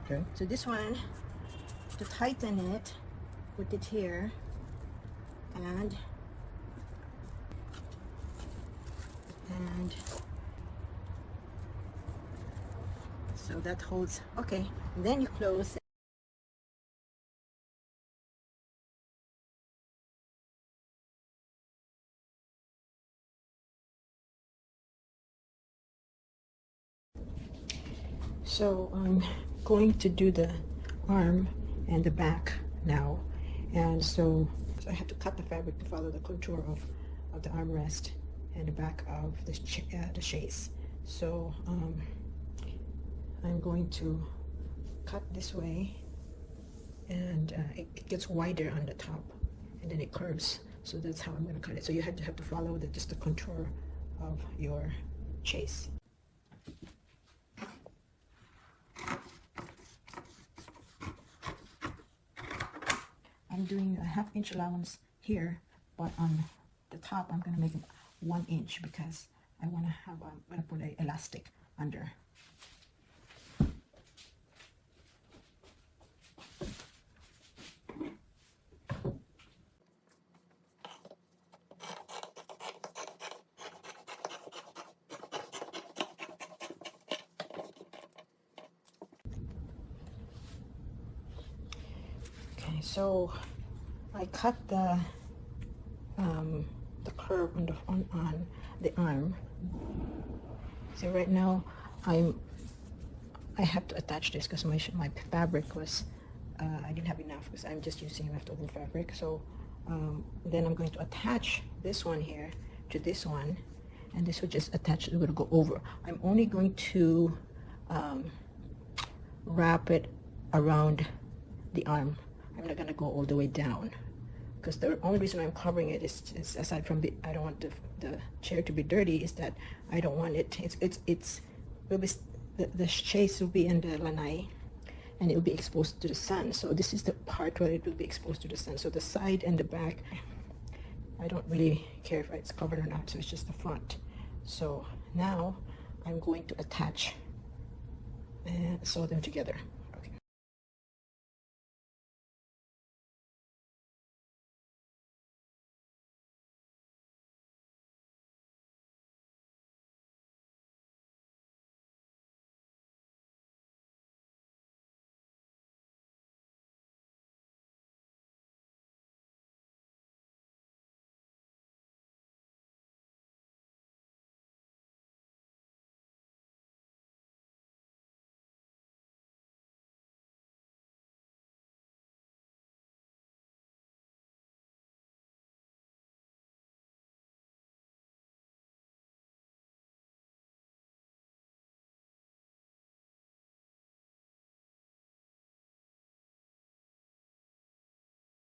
Okay. So this one, to tighten it, put it here, and so that holds. Okay, and then you close. So I'm going to do the arm and the back now, and so I had to cut the fabric to follow the contour of the armrest and the back of the chaise. So I'm going to cut this way, and it gets wider on the top, and then it curves. So that's how I'm going to cut it. So you have to follow just the contour of your chaise. I'm doing a 1/2 inch allowance here, but on the top I'm going to make it 1 inch because I want to have I'm going to put an elastic under. Okay, so I cut the curve on the arm. So right now I have to attach this because my fabric was I didn't have enough because I'm just using leftover fabric. So then I'm going to attach this one here to this one, and this will just attach. We're going to go over. I'm only going to wrap it around the arm. I'm not going to go all the way down, because the only reason I'm covering it is aside from I don't want the chair to be dirty, is that I don't want it. Will be the chaise will be in the lanai, and it will be exposed to the sun. So this is the part where it will be exposed to the sun. So the side and the back, I don't really care if it's covered or not. So it's just the front. So now I'm going to attach and sew them together.